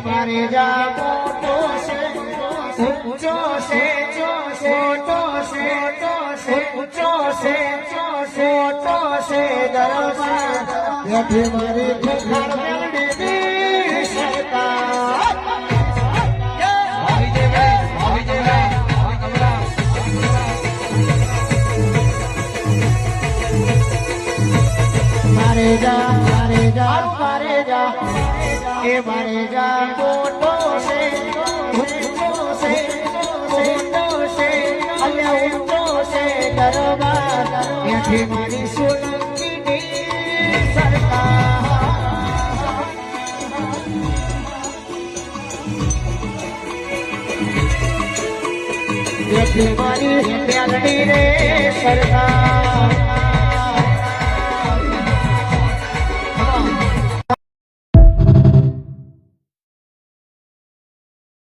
મારે જા મોટો છે ઊંચો છે મોટો છે ઊંચો છે મોટો છે દરબાર યથી મારી ભૂખાર મેળડી સરકાર મારે જા એ મારે જા મોટો છે ઊંચો છે મોટો છે અલ્યા ઊંચો છે દરબાર ત્યાંથી મારી સોલંકીની સરકાર ત્યાંથી મારી મેલડી રે સરકાર